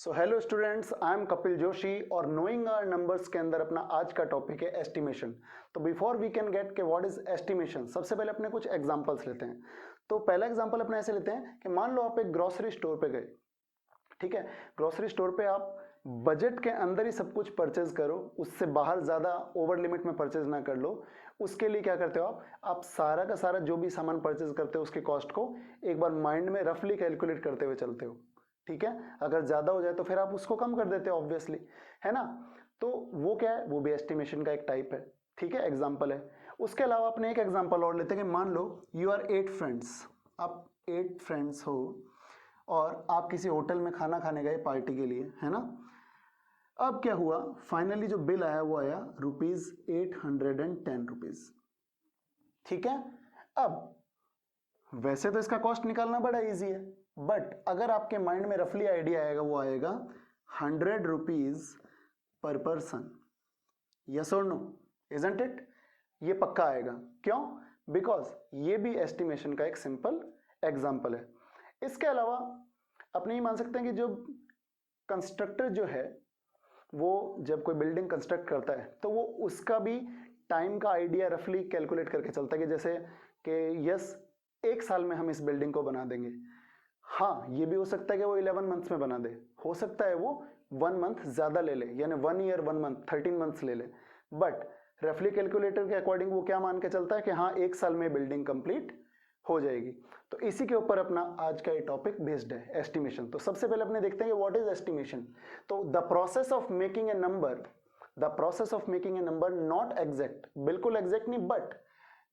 So hello students, I am Kapil Joshi और knowing our numbers के अंदर अपना आज का टॉपिक है एस्टिमेशन। तो बिफोर वी कैन गेट के व्हाट इज एस्टिमेशन, सबसे पहले अपने कुछ एग्जांपल्स लेते हैं। तो पहला एग्जांपल अपने ऐसे लेते हैं कि मान लो आप एक ग्रोसरी स्टोर पे गए। ठीक है, ग्रोसरी स्टोर पे आप बजट के अंदर ही सब कुछ परचेज करो, उससे बाहर ज़्यादा ओवर लिमिट में परचेज ना कर लो। उसके लिए क्या करते हो आप सारा का सारा जो भी सामान परचेज करते हो उसके कॉस्ट को एक बार माइंड में रफली कैलकुलेट करते हुए चलते हो। ठीक है, अगर ज़्यादा हो जाए तो फिर आप उसको कम कर देते हो ऑब्वियसली, है ना। तो वो क्या है, वो भी एस्टिमेशन का एक टाइप है। ठीक है, एग्जाम्पल है। उसके अलावा अपने एक एग्जाम्पल और लेते हैं कि मान लो यू आर 8 फ्रेंड्स, आप 8 फ्रेंड्स हो और आप किसी होटल में खाना खाने गए पार्टी के लिए, है ना। अब क्या हुआ, फाइनली जो बिल आया वो आया ₹810। ठीक है, अब वैसे तो इसका कॉस्ट निकालना बड़ा इजी है, बट अगर आपके माइंड में रफली आइडिया आएगा, वो आएगा ₹100 पर पर्सन। यस और नो, इजंट इट? ये पक्का आएगा। क्यों? बिकॉज ये भी एस्टिमेशन का एक सिंपल एग्जाम्पल है। इसके अलावा अपने ये मान सकते हैं कि जो कंस्ट्रक्टर जो है वो जब कोई बिल्डिंग कंस्ट्रक्ट करता है तो वो उसका भी टाइम का आइडिया रफली कैलकुलेट करके चलता है कि जैसे कि यस, 1 साल में हम इस बिल्डिंग को बना देंगे। हाँ, ये भी हो सकता है कि वो 11 मंथ्स में बना दे, हो सकता है वो 1 मंथ ज्यादा ले ले, यानी 1 ईयर 1 मंथ 13 मंथ्स ले ले, बट रफली कैलकुलेटर के अकॉर्डिंग वो क्या मान के चलता है कि हाँ 1 साल में बिल्डिंग कंप्लीट हो जाएगी। तो इसी के ऊपर अपना आज का ये टॉपिक बेस्ड है, एस्टिमेशन। तो सबसे पहले अपने देखते हैं कि व्हाट इज एस्टिमेशन। तो the process of making a number, the process of making a number not exact, बिल्कुल एग्जैक्ट नहीं, but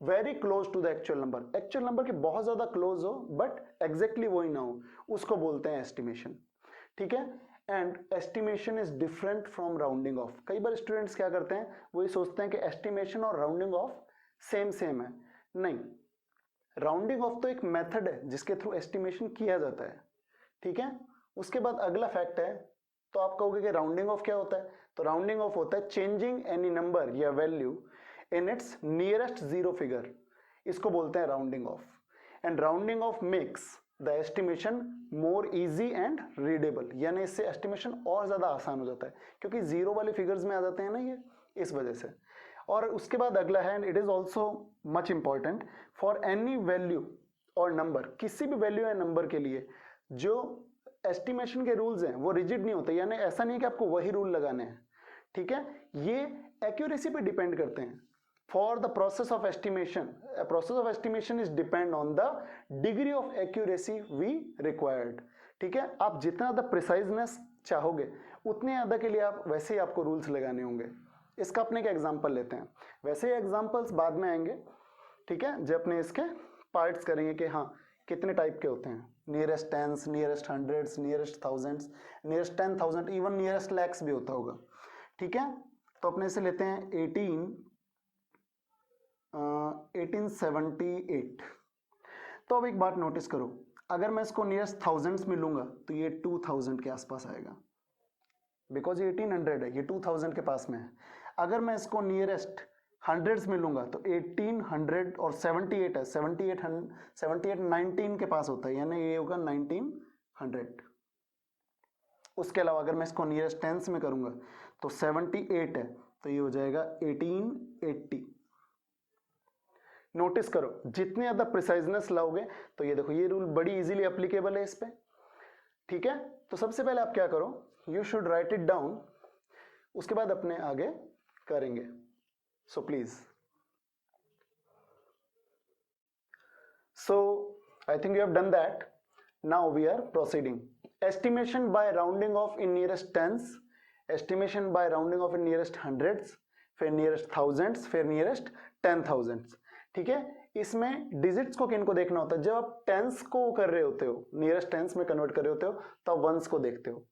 very close to the actual number. Actual number के बहुत ज्यादा क्लोज हो बट एग्जैक्टली वही ना हो, उसको बोलते हैं एस्टिमेशन। ठीक है, and estimation is different from rounding off. कई बार स्टूडेंट्स क्या करते हैं, वो ये सोचते हैं कि एस्टिमेशन और राउंडिंग ऑफ सेम सेम है। नहीं, राउंडिंग ऑफ तो एक मेथड है जिसके थ्रू एस्टिमेशन किया जाता है। ठीक है, उसके बाद अगला फैक्ट है, तो आप कहोगे कि राउंडिंग ऑफ क्या होता है। तो राउंडिंग ऑफ होता है चेंजिंग एनी नंबर या value in its nearest zero figure, इसको बोलते हैं rounding off. And rounding off makes the estimation more easy and readable, यानी इससे एस्टिमेशन और ज्यादा आसान हो जाता है क्योंकि जीरो वाले फिगर्स में आ जाते हैं ना ये, इस वजह से। और उसके बाद अगला है, it is also much important for any value और नंबर, किसी भी वैल्यू या नंबर के लिए जो एस्टिमेशन के रूल्स हैं वो रिजिड नहीं होते, यानी ऐसा नहीं कि आपको वही रूल लगाने हैं। ठीक है, ये एक्यूरेसी पे डिपेंड करते हैं। For the process of estimation, process of estimation is depend on the degree of accuracy we required. ठीक है, आप जितना ज्यादा प्रिसाइजनेस चाहोगे उतने ज्यादा के लिए आप वैसे ही आपको रूल्स लगाने होंगे। इसका अपने एक एग्जांपल लेते हैं, वैसे एग्जांपल्स बाद में आएंगे। ठीक है, जब अपने इसके पार्ट्स करेंगे कि हाँ कितने टाइप के होते हैं, nearest tense, nearest hundreds, nearest thousands, nearest 10,000, even nearest lakhs भी होता होगा। ठीक है, तो अपने से लेते हैं 1878। तो अब एक बात नोटिस करो, अगर मैं इसको नियरेस्ट थाउजेंड्स में लूंगा तो ये 2000 के आसपास आएगा, बिकॉज ये 1800 है, ये 2000 के पास में है। अगर मैं इसको नियरेस्ट हंड्रेड्स में लूंगा तो 1800 और 78 है, 78 19 के पास होता है, यानी ये होगा 1900। उसके अलावा अगर मैं इसको नियरेस्ट टेंस में करूंगा तो 78 है, तो ये हो जाएगा 1880। नोटिस करो, जितने ज्यादा प्रिसाइजनेस लाओगे तो ये देखो ये रूल बड़ी इजीली एप्लीकेबल है इस पे। ठीक है, तो सबसे पहले आप क्या करो, you should write it down, उसके बाद अपने आगे करेंगे। So please, so I think you have done that. Now we are proceeding. Estimation by rounding off in nearest tens, estimation by rounding off in nearest hundreds, फिर nearest thousands, फिर nearest 10,000। ठीक है, इसमें डिजिट्स को किनको देखना होता है, जब आप टेंस को कर रहे होते हो, नियरेस्ट टेंस में कन्वर्ट कर रहे होते हो तो आप वंस को देखते हो।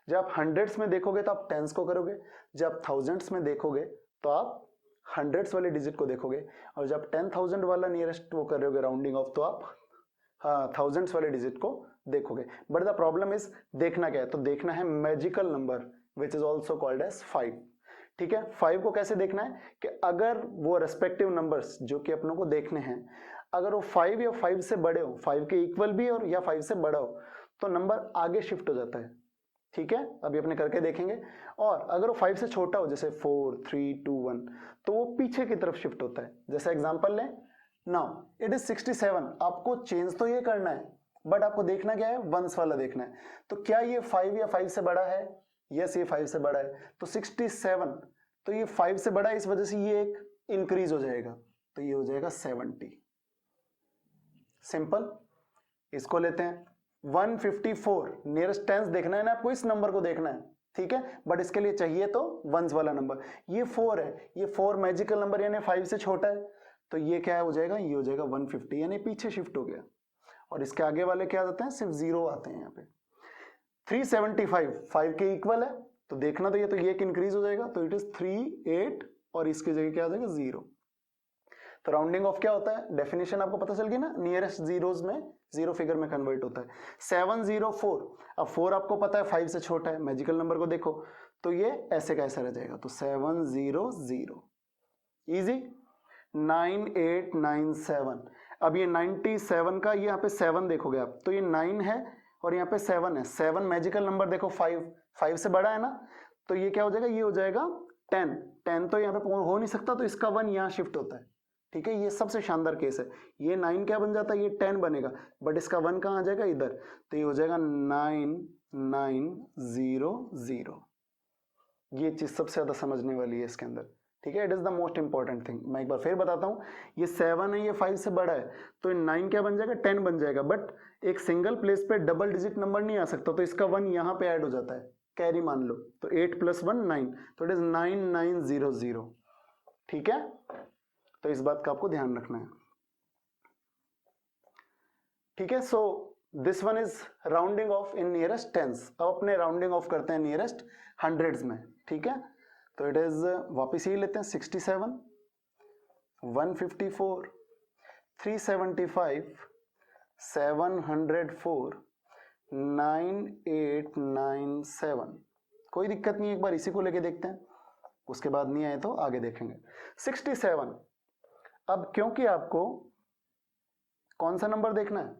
जब आप हंड्रेड्स में देखोगे तो आप टेंस को करोगे, जब आप थाउजेंड्स में देखोगे तो आप हंड्रेड्स वाले डिजिट को देखोगे, और जब 10,000 वाला नियरेस्ट वो कर रहे होगे राउंडिंग ऑफ तो आप थाउजेंड्स वाले डिजिट को देखोगे। बट द प्रॉब्लम इज देखना क्या है, तो देखना है magical number which is also called as 5। ठीक है, 5 को कैसे देखना है कि अगर वो रेस्पेक्टिव नंबर्स जो कि अपनों को देखने हैं, अगर वो 5 या 5 से बड़े हो, 5 के इक्वल भी और या 5 से बड़ा हो, तो नंबर आगे शिफ्ट हो जाता है। ठीक है, अभी अपने करके देखेंगे। और अगर वो 5 से छोटा हो, जैसे 4 3 2 1, तो वो पीछे की तरफ शिफ्ट होता है। जैसे एग्जांपल लें, नाउ इट इज 67। आपको चेंज तो ये करना है, बट आपको देखना क्या है, वंस वाला देखना है। तो क्या ये 5 या 5 से बड़ा है? यस, ये 5 से बड़ा है। तो 67, तो ये 5 से बड़ा है, इस वजह से ये एक इंक्रीज हो जाएगा, तो ये हो जाएगा 70। सिंपल। इसको लेते हैं 154, नियरेस्ट टेंस देखना है ना आपको, इस नंबर को देखना है, ठीक है, बट इसके लिए चाहिए तो वंस वाला नंबर। ये 4 है, ये 4 मैजिकल नंबर यानी 5 से छोटा है, तो ये क्या हो जाएगा, ये हो जाएगा 150, यानी पीछे शिफ्ट हो गया। और इसके आगे वाले क्या आते हैं, सिर्फ 0 आते हैं यहाँ पे। 375 5 के इक्वल है, तो देखना तो ये एक इंक्रीज हो जाएगा, तो इट इज 3 8, और इसकी जगह क्या आ जाएगा, 0। तो राउंडिंग ऑफ क्या होता है, डेफिनेशन आपको पता चल गई ना, नियरेस्ट जीरोज में जीरो फिगर में कन्वर्ट होता है। 704, अब 4 आपको पता है 5 से छोटा है, मैजिकल नंबर को देखो, तो ये ऐसे का ऐसा रह जाएगा, तो 700, इजी। 9897, अब ये 97 का ये यहाँ पे 7 देखोगे आप, तो ये 9 है और यहाँ पे 7 है। 7 मैजिकल नंबर देखो, 5 से बड़ा है ना, तो ये क्या हो जाएगा, ये हो जाएगा 10 तो यहाँ पे हो नहीं सकता, तो इसका 1 यहाँ शिफ्ट होता है, ठीक है, ये सबसे शानदार केस है। ये 9 क्या बन जाता है, ये 10 बनेगा, बट इसका 1 कहाँ आ जाएगा, इधर, तो ये हो जाएगा 9900। ये चीज सबसे ज्यादा समझने वाली है इसके अंदर, ठीक है, it is the most important thing. मैं एक बार फिर बताता हूँ, ये 7 है, ये 5 से बड़ा है, तो 9 क्या बन जाएगा, 10 बन जाएगा, बट एक सिंगल प्लेस पे डबल डिजिट नंबर नहीं आ सकता, तो इसका 1 यहाँ पे ऐड हो जाता है, कैरी मान लो, तो 8 + 1 9, तो इट इज 9900, ठीक है। तो इस बात का आपको ध्यान रखना है, ठीक है। So this one is rounding off in nearest tense. अब अपने राउंडिंग ऑफ करते हैं नियरेस्ट हंड्रेड्स में, ठीक है। तो इट इज, वापिस ही लेते हैं, 67, 154, 375, 704, 9897। कोई दिक्कत नहीं, एक बार इसी को लेके देखते हैं, उसके बाद नहीं आए तो आगे देखेंगे। 67, अब क्योंकि आपको कौन सा नंबर देखना है,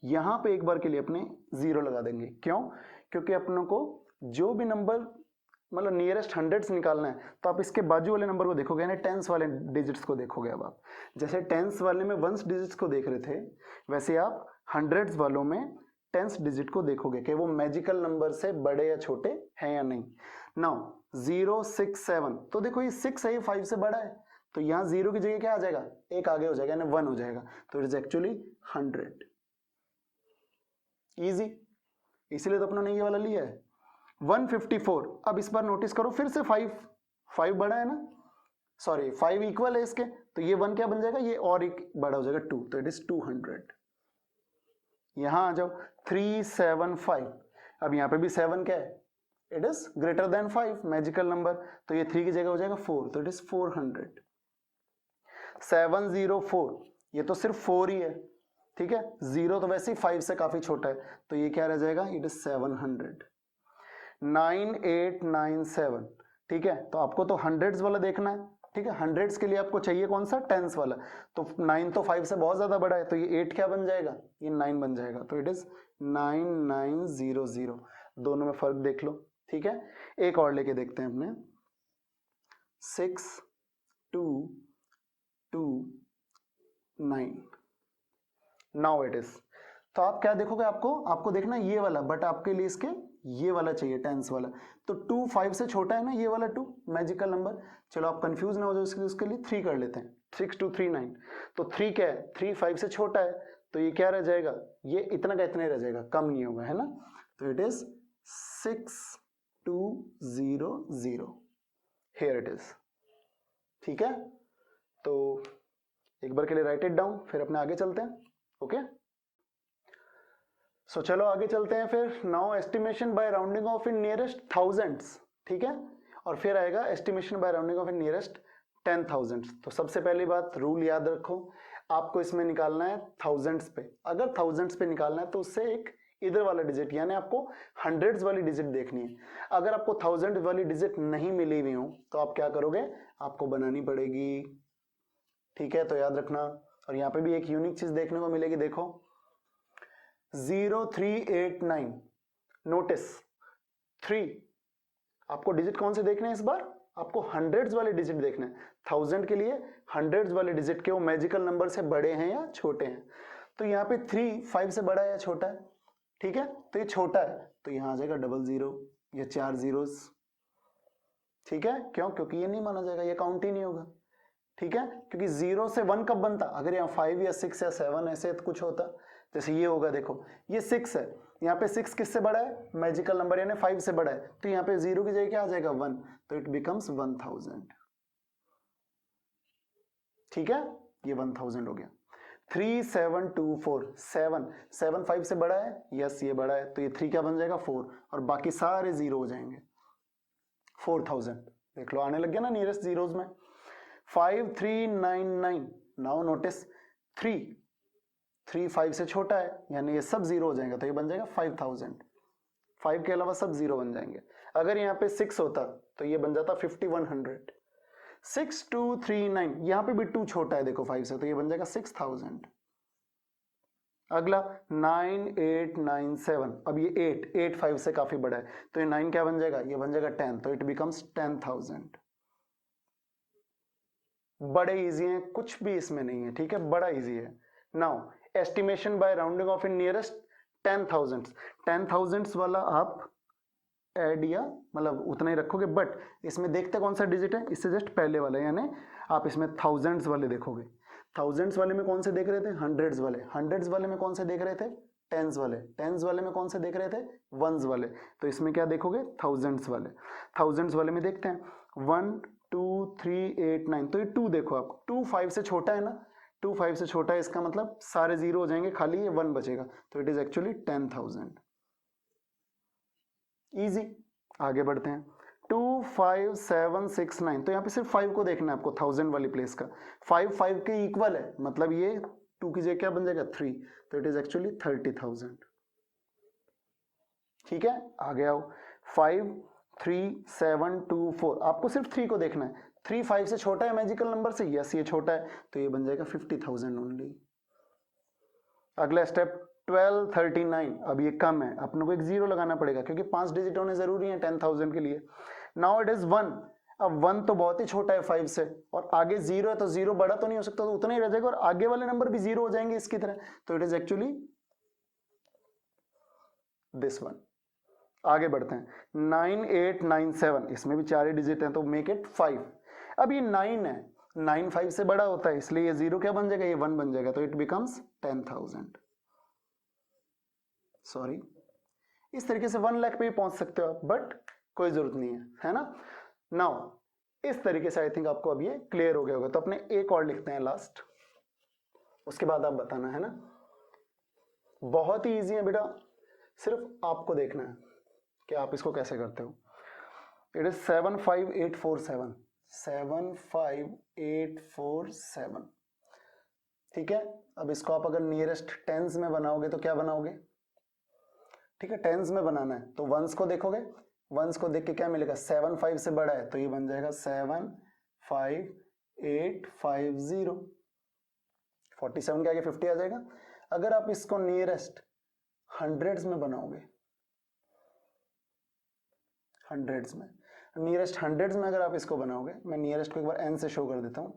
यहां पे एक बार के लिए अपने 0 लगा देंगे। क्यों? क्योंकि अपनों को जो भी नंबर मतलब नियरेस्ट हंड्रेड्स निकालना है, तो आप इसके बाजू वाले नंबर को देखोगे, यानी टेंस वाले डिजिट्स को देखोगे। अब आप जैसे टेंस वाले में वंस डिजिट्स को देख रहे थे, वैसे आप हंड्रेड्स वालों में टेंस डिजिट को देखोगे कि वो मैजिकल नंबर से बड़े या छोटे हैं या नहीं। नाउ 067, तो देखो ये 6 है, ये 5 से बड़ा है, तो यहाँ 0 की जगह क्या आ जाएगा, एक आगे हो जाएगा, यानी 1 हो जाएगा, तो इट इज एक्चुअली 100। इजी, इसलिए तो अपना ने ये वाला लिया है। 154, अब इस बार नोटिस करो, फिर से 5 बड़ा है ना, सॉरी 5 इक्वल है इसके, तो ये 1 क्या बन जाएगा, ये और एक बड़ा हो जाएगा 2, तो इट इज 200। यहां आ जाओ 375, अब यहां पे भी 7 क्या है, it is greater than 5 magical number, तो ये 3 की जगह हो जाएगा 4, तो इट इज 400। 704, ये तो सिर्फ 4 ही है, ठीक है, 0 तो वैसे ही 5 से काफी छोटा है, तो ये क्या रह जाएगा, इट इज 700। 9897, ठीक है, तो आपको तो हंड्रेड्स वाला देखना है, ठीक है, हंड्रेड्स के लिए आपको चाहिए कौन सा, टेंस वाला, तो 9 तो 5 से बहुत ज्यादा बड़ा है, तो ये 8 क्या बन जाएगा, ये 9 बन जाएगा, तो इट इज 9900। दोनों में फर्क देख लो, ठीक है। एक और लेके देखते हैं अपने, 6229। नाउ इट इज, तो आप क्या देखोगे, आपको देखना ये वाला, बट आपके लिए इसके ये वाला चाहिए, टेंस वाला, तो 2 5 से छोटा है ना, ये वाला 2 मैजिकल नंबर। चलो आप कंफ्यूज ना हो जाओ, उसके लिए 3 कर लेते हैं, 6239, तो 3 क्या है, 3 5 से छोटा है, तो ये क्या रह जाएगा, ये इतना का इतना ही रह जाएगा, कम नहीं होगा, है ना, तो it is 6200, here it is, ठीक है। तो एक बार के लिए राइट इट डाउन, फिर अपने आगे चलते हैं, ओके। सो चलो आगे चलते हैं फिर। Now estimation by rounding off in nearest thousands, ठीक है, और फिर आएगा estimation by rounding off in nearest 10,000। तो सबसे पहली बात, रूल याद रखो, आपको इसमें निकालना है थाउजेंड्स पे। अगर थाउजेंड्स पे निकालना है तो उससे एक इधर वाला डिजिट, यानी आपको हंड्रेड्स वाली डिजिट देखनी है। अगर आपको 1000 वाली डिजिट नहीं मिली हुई हो, तो आप क्या करोगे, आपको बनानी पड़ेगी, ठीक है, तो याद रखना। और यहाँ पे भी एक यूनिक चीज देखने को मिलेगी, देखो 0389, नोटिस 3, आपको डिजिट कौन से देखने हैं इस बार, आपको हंड्रेड्स वाले डिजिट देखने हैं। 1000 के लिए हंड्रेड्स वाले डिजिट के वो मैजिकल नंबर से बड़े हैं या छोटे हैं। तो यहाँ पे 3 5 से बड़ा है या छोटा है, ठीक है, तो ये छोटा है, तो यहाँ आ जाएगा 00 या 4 zeros, ठीक है, क्यों, क्योंकि ये नहीं माना जाएगा, ये काउंट ही नहीं होगा, ठीक है, क्योंकि 0 से 1 कब बनता, अगर यहाँ 5 या 6 या 7 ऐसे कुछ होता, जैसे ये होगा, देखो ये 6 है, यहाँ पे 6 किससे बड़ा है, मैजिकल नंबर यानी 5 से बड़ा है, तो यहाँ पे 0 की जगह क्या आ जाएगा 1, तो इट बिकम्स 1000, ठीक है, ये 1000 हो गया। 3 7 2 4, 7 5 से बड़ा है, यस ये बड़ा है, तो ये 3 क्या बन जाएगा 4, और बाकी सारे 0 हो जाएंगे। 4000 देख लो आने लग गया ना नियरेस्ट जीरोज में। 5399, नाउ नोटिस 3 5 से छोटा है, यानी ये सब 0 हो जाएंगे, तो ये बन जाएगा 5000, 5 के अलावा सब 0 बन जाएंगे। अगर यहाँ पे 6 होता तो ये बन जाता 5100। 6239, यहाँ पे भी 2 छोटा है देखो 5 से, तो ये बन जाएगा 6000। अगला 9897, अब ये 8 5 से काफी बड़ा है, तो ये 9 क्या बन जाएगा, ये बन जाएगा 10, तो इट बिकम्स 10000। बड़े इजी हैं, कुछ भी इसमें नहीं है, ठीक है, बड़ा इजी है। Now estimation by rounding off in nearest 10,000 वाला आप ऐड या मतलब उतना ही रखोगे, बट इसमें देखते कौन सा डिजिट है, इससे जस्ट पहले वाला, यानी आप इसमें थाउजेंड्स वाले देखोगे। थाउजेंड्स वाले में कौन से देख रहे थे, हंड्रेड्स वाले, हंड्रेड्स वाले में कौन से देख रहे थे, टेंस वाले, टेंस वाले में कौन से देख रहे थे, वंस वाले, तो इसमें क्या देखोगे, थाउजेंड्स वाले। थाउजेंड्स वाले में देखते हैं 1 2 3 8 9, तो ये 2 देखो आप, 2 5 से छोटा है ना, 2 5 से छोटा है, इसका मतलब सारे 0 हो जाएंगे, खाली ये 1 बचेगा, तो इट इज एक्चुअली 10,000। इजी, आगे बढ़ते हैं। 25769, तो यहाँ पे सिर्फ 5 को देखना है आपको, 1000 वाली प्लेस का, 5 5 के इक्वल है, मतलब ये 2 की जगह क्या बन जाएगा 3, तो इट इज एक्चुअली 30,000, ठीक है। आगे आओ, 53724, आपको सिर्फ 3 को देखना है, 3 5 से छोटा है मैजिकल नंबर से, यस ये छोटा है, तो ये बन जाएगा 50,000 ओनली। अगला स्टेप 1239, अब ये कम है, अपने को एक 0 लगाना पड़ेगा, क्योंकि 5 डिजिट होने जरूरी है 10,000 के लिए। नाउ इट इज 1, अब 1 तो बहुत ही छोटा है 5 से, और आगे 0 है, तो 0 बड़ा तो नहीं हो सकता, तो उतना ही रह जाएगा, और आगे वाले नंबर भी 0 हो जाएंगे इसकी तरह, तो it is actually this one. आगे बढ़ते हैं, 9897, इसमें भी 4 ही डिजिट हैं, तो मेक इट 5। अब ये 9 है, 9 5 से बड़ा होता है, इसलिए ये 0 क्या बन जाएगा, ये 1 बन जाएगा, तो इट बिकम्स 10,000। सॉरी, इस तरीके से 1 लाख पे भी पहुंच सकते हो आप, बट कोई जरूरत नहीं है ना। नाउ इस तरीके से आई थिंक आपको अब ये क्लियर हो गया होगा, तो अपने एक और लिखते हैं लास्ट, उसके बाद आप बताना, है ना। बहुत ही इजी है बेटा, सिर्फ आपको देखना है कि आप इसको कैसे करते हो। इट इज 75847, 75847, ठीक है। अब इसको आप अगर नियरेस्ट टेंस में बनाओगे तो क्या बनाओगे, ठीक है, टेंस में बनाना है तो वंस को देखोगे, वंस को देख के क्या मिलेगा, 7 5 से बड़ा है, तो ये बन जाएगा 75850, 47 के आगे 50 आ जाएगा। अगर आप इसको नियरेस्ट हंड्रेड्स में बनाओगे, हंड्रेड्स में, नियरेस्ट हंड्रेड्स में अगर आप इसको बनाओगे, मैं नियरेस्ट को एक बार n से शो कर देता हूं।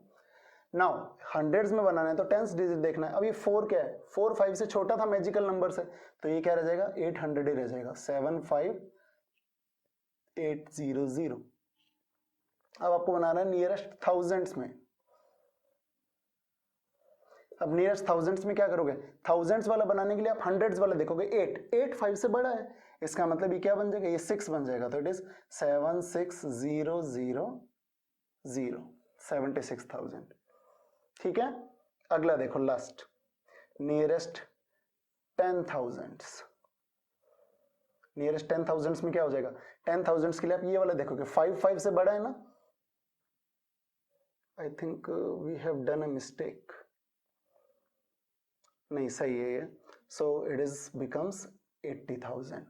नाउ हंड्रेड्स में बनाना है तो टेंस डिजिट देखना है। अब ये 4 क्या है, 4 5 से छोटा था मैजिकल नंबर से, तो ये क्या रह जाएगा, 800 ही रह जाएगा, 75800। अब आपको बनाना है नियरेस्ट थाउजेंड्स में। अब नियरेस्ट थाउजेंड्स में क्या करोगे, थाउजेंड्स वाला बनाने के लिए आप हंड्रेड्स वाला देखोगे, 8 5 से बड़ा है, इसका मतलब ये क्या बन जाएगा, ये 6 बन जाएगा, तो इट इज 76000, 76,000, ठीक है। अगला देखो लास्ट, नियरेस्ट 10,000, नियरेस्ट 10,000 में क्या हो जाएगा, 10,000 के लिए आप ये वाला देखोगे, 5 5 से बड़ा है ना, I think we have done a mistake, नहीं सही है ये, सो इट इज बिकम्स 80,000,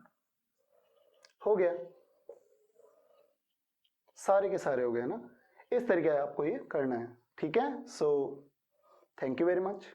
हो गया, सारे के सारे हो गए ना। इस तरीके आपको ये करना है, ठीक है। So thank you very much.